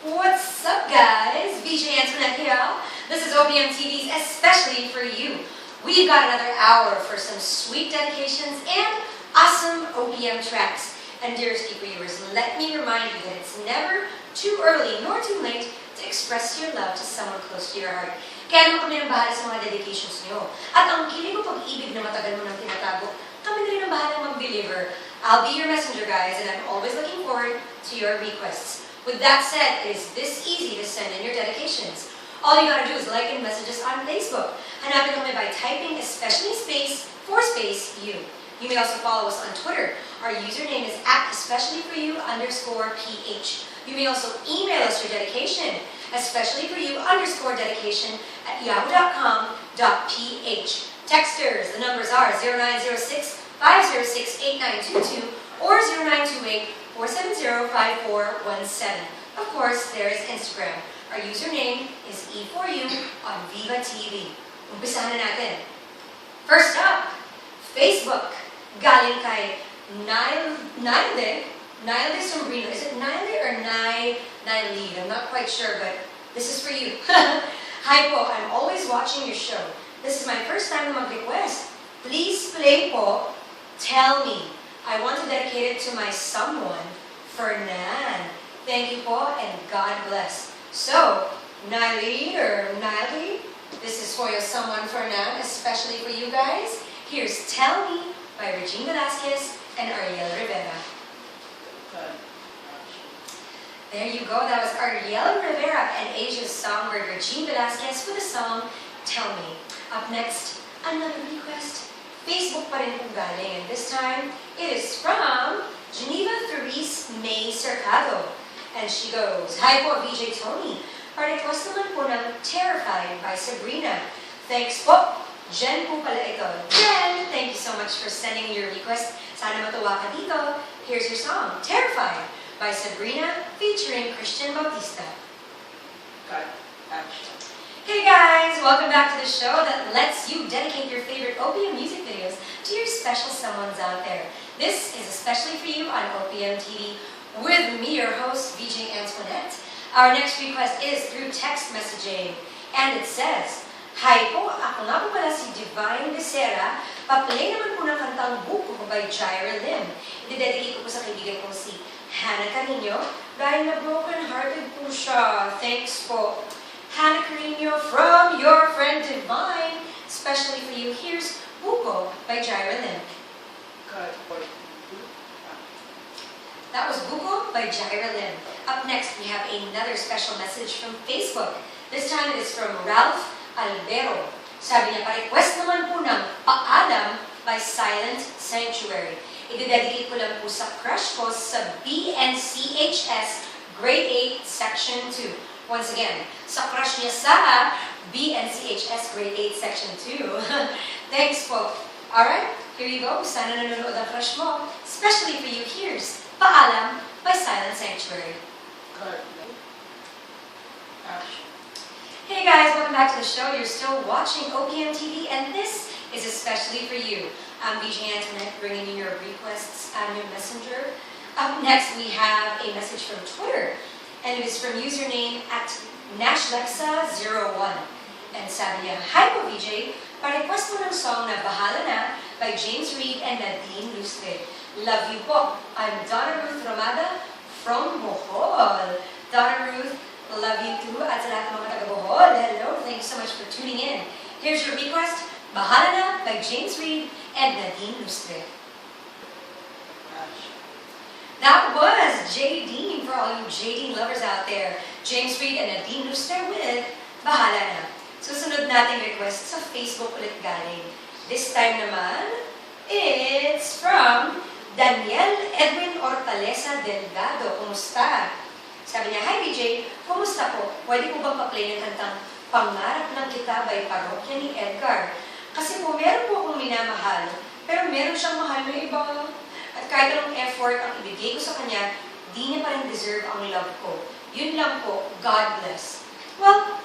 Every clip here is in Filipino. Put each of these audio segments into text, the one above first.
What's up, guys? VJ Antoinette here. This is OPM TV's Especially for You. We've got another hour for some sweet dedications and awesome OPM tracks. And dearest viewers, let me remind you that it's never too early nor too late to express your love to someone close to your heart. Kaya naman kami ang bahala sa mga dedications nyo. At ang kilig o pag-ibig na matagal mo nang tinatago, kami na rin ang bahala mag-deliver. I'll be your messenger, guys, and I'm always looking forward to your requests. With that said, it is this easy to send in your dedications. All you gotta do is like and message us on Facebook. Hanapin kami by typing especially space for space you. You may also follow us on Twitter. Our username is @especiallyforyou_PH. You may also email us your dedication, especiallyforyou_dedication@yahoo.com.ph. Texters, the numbers are 0906-506-8922 or 0928-470-5417. Of course, there is Instagram. Our username is E4U on Viva TV. Umpisahan na natin. First up, Facebook. Galing kay Nilde Sombrino. Is it Nilde or Nilde? I'm not quite sure, but this is for you. Hi po, I'm always watching your show. This is my first time to mag-request. Please play po, Tell Me. I want to dedicate it to my someone, Fernan. Thank you po, and God bless. So, Nilde, this is for your someone, Fernan, especially for you guys. Here's Tell Me by Regine Velasquez and Ariel Rivera. There you go. That was Ariel Rivera and Asia's songbird Regine Velasquez with the song Tell Me. Up next, another request. Facebook pa rin kung galing. And this time, it is from Geneva Therese May Cercado. And she goes, Hi po, VJ Tony. Pa-request naman po ng Terrified by Sabrina. Thanks po. Jen po pala ito. Jen, thank you so much for sending your request. Sana matuwa ka dito. Here's your song, Terrified by Sabrina featuring Christian Bautista. Hey guys, welcome back to the show that lets you dedicate your favorite OPM music videos to your special someones out there. This is especially for you on OPM TV with me, your host, VJ Antoinette. Our next request is through text messaging, and it says, Hi po, ako nga po pala si Divine Becerra. Pa-play naman po ng kantang Buko by Jaira Lim. Idededicate ko po sa kaibigan kong si Hannah Carino dahil na broken-hearted po siya. Thanks po. Hannah Carino from your friend Divine. Especially for you, here's Buko by Jaira Lim. That was Buko by Jaira Lim. Up next, we have another special message from Facebook. This time it is from Ralph Albero. Sabi niya, pa-request naman po ng Paalam by Silent Sanctuary. Idededicate ko lang po sa crush ko sa BNCHS Grade 8 Section 2. Once again, sa crush niya sa BNCHS Grade 8 Section 2. Thanks po. Alright, here you go. Sana nanonood ang crush mo. Especially for you, here's Paalam by Silent Sanctuary. Hey guys, welcome back to the show. You're still watching OPM TV, and this is especially for you. I'm VJ Antoinette, bringing you your requests on your messenger. Up next, we have a message from Twitter, and it is from username @NashLexa01. And sabi niya, Hi po VJ, pa-request mo ng song na Bahala Na by James Reid and Nadine Lustre. Love you po. I'm Donna Ruth Romada from Bohol. Donna Ruth, love you too. At sa lahat ng mga taga-Bohol, hello. Thank you so much for tuning in. Here's your request, Bahala Na by James Reid and Nadine Lustre. That was J. Dean for all you J. Dean lovers out there. James Reid and Nadine Lustre with Bahala Na. Susunod nating request sa Facebook ulit galing. This time naman, it's from Daniel Edwin Hortaleza Delgado. Kumusta? Sabi niya, Hi BJ, kumusta po? Pwede po bang pa-play ng kantang Pangarap ng Kita by Parokya ni Edgar? Kasi po, meron po akong minamahal, pero meron siyang mahal na iba. At kahit anong effort ang ibigay ko sa kanya, di niya pa rin deserve ang love ko. Yun lang po, God bless. Well,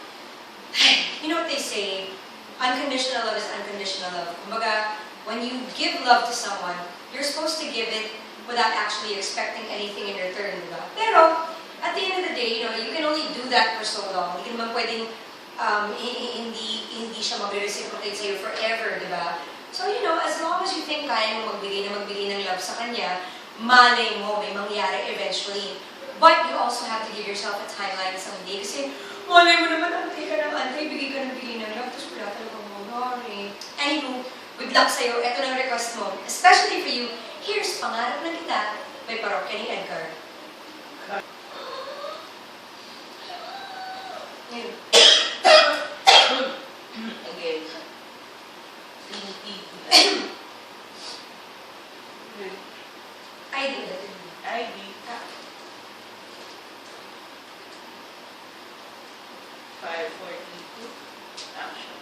you know what they say, unconditional love is unconditional love. Kumbaga, when you give love to someone, you're supposed to give it without actually expecting anything in return, diba? Pero, at the end of the day, you can only that for so long. Hindi ka naman pwedeng hindi siya mag-reciprocate sa'yo forever, di ba? So, you know, as long as you think kaya mo magbigay ng love sa kanya, malay mo, may mangyari eventually. But you also have to give yourself a timeline someday. Kasi, malay mo naman, antay ka ng antay, bigay ka ng love, tapos wala talagang mangyari. Anywho, good luck sa'yo. Ito ng request mo. Especially for you, here's Pangarap na Kita by Parokya ni Edgar. Yun. Again. ID. ID. 542. Action.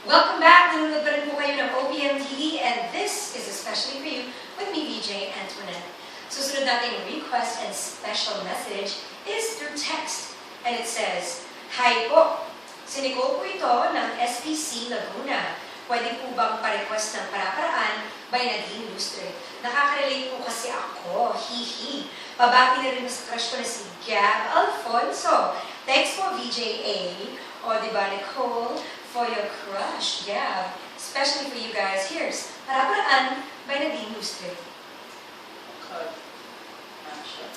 Welcome back! Nanonood pa rin po kayo ng OPM TV and this is especially for you with me, VJ Antoinette. Susunod nating request and special message is through text and it says, Hi po! Si Nicole po ito ng SPC Laguna. Pwede po bang pa-request ng para-paraan by Nadine Lustre? Nakaka-relate po kasi ako, hihi. Pabati na rin sa crush ko na si Gab Alfonso. Thanks po, VJA. O, diba, Nicole, for your crush, Gab. Especially for you guys. Here's Para-paraan by Nadine Lustre. Cut. Action.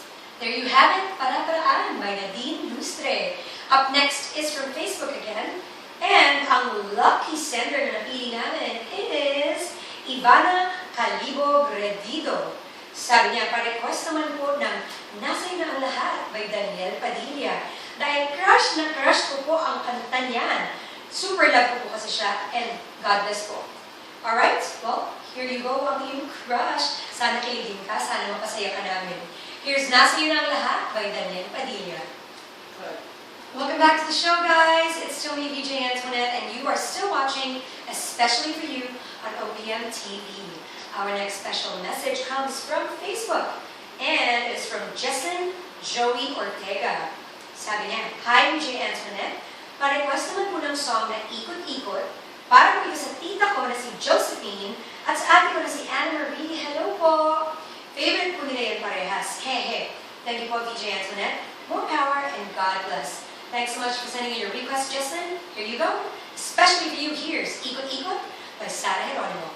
There you have it, Para-paraan by Nadine Lustre. Up next is from Facebook again. And ang lucky sender na napili namin is Ivana Calibo Gredido. Sabi niya, pa-request naman po ng Nasa'yo na ang Lahat by Daniel Padilla. Dahil crush na crush ko po ang kanta niyan. Super love ko po kasi siya and God bless po. Alright? Well, here you go ang iyong crush. Sana kiligin ka, sana mapasaya ka namin. Here's Nasa'yo na ang Lahat by Daniel Padilla. Cut. Welcome back to the show, guys. It's still me, VJ Antoinette, and you are still watching, especially for you, on OPM TV. Our next special message comes from Facebook, and it's from Jessen Joey Ortega. Sabi niya, Hi, VJ Antoinette. Pa-request naman po ng song na Ikot-Ikot para po ito sa tita ko na si Josephine at sa ate ko na si Anna Marie. Hello po! Favorite po nila yan parehas. Hehe. Thank you po, VJ Antoinette. More power and God bless. Thanks so much for sending in your request, Jesselyn. Here you go. Especially for you, here's Ikot-Ikot by Sara Geronimo.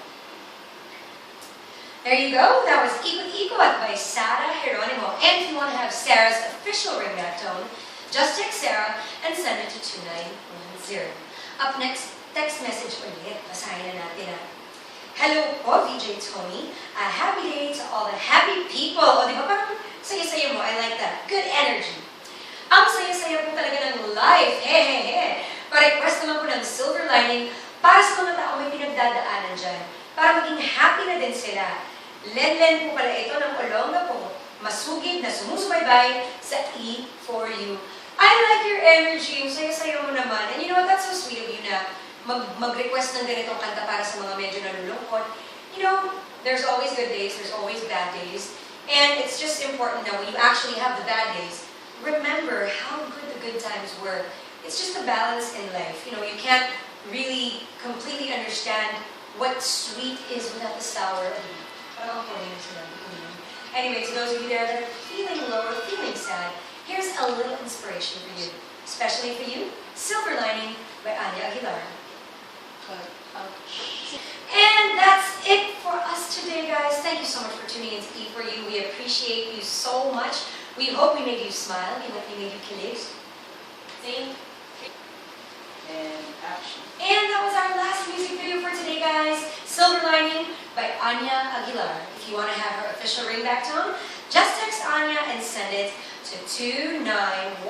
There you go. That was Ikot-Ikot by Sara Geronimo. And if you want to have Sarah's official ringtone, just text Sarah and send it to 2910. Up next, text message ulit. Basahin na natin. Hello po, VJ Tony. A happy day to all the happy people. O, di ba? Parang saya-saya mo. I like that. Good energy. Ang saya-saya po talaga ng life. Hehehe. Pa-request naman po ng silver lining para sa mga tao may pinagdadaanan dyan. Para maging happy na din sila. Len-len po pala ito ng Olonga po. Masugid na sumusubaybay sa E for you. I like your energy. Yung saya-saya mo naman. And you know what? That's so sweet of you na mag-request ng ganitong kanta para sa mga medyo nalulungkot. You know, there's always good days. There's always bad days. And it's just important that when you actually have the bad days, remember how good the good times were. It's just a balance in life. You know, you can't really completely understand what sweet is without the sour. Anyway, to those of you there that are feeling low or feeling sad, here's a little inspiration for you. Especially for you, Silver Lining by Anya Aguilar. And that's it for us today, guys. Thank you so much for tuning in to E4U. We appreciate you so much. We hope we made you smile. We hope we made you kilig. Sing. And action. And that was our last music video for today, guys. Silver Lining by Anya Aguilar. If you want to have her official ringback tone, just text Anya and send it to 2910.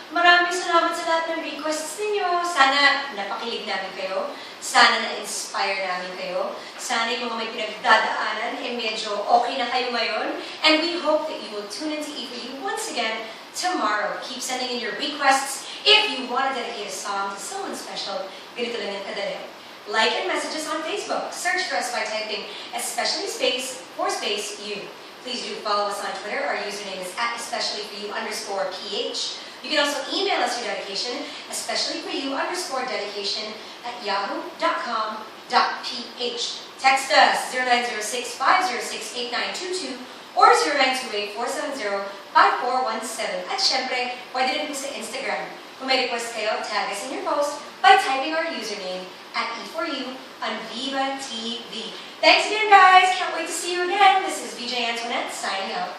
Maraming salamat sa lahat ng requests ninyo. Sana napakilig namin kayo. Sana na-inspire namin kayo. Sana yung mga may pinagdadaanan, medyo okay na kayo ngayon. And we hope that you will tune into E4U once again tomorrow. Keep sending in your requests. If you want to dedicate a song to someone special, ganito lang yung kadali. Like and messages on Facebook. Search for us by typing especially space for space you. Please do follow us on Twitter. Our username is @especiallyforyou_ph. You can also email us your dedication, especiallyforyou_dedication@yahoo.com.ph. Text us 0906-506-8922 or 0928-470-5417. At syempre, pwede rin po sa Instagram. Kung may request kayo, tag us in your post by typing our username at E4U on Viva TV. Thanks again, guys. Can't wait to see you again. This is VJ Antoinette signing out.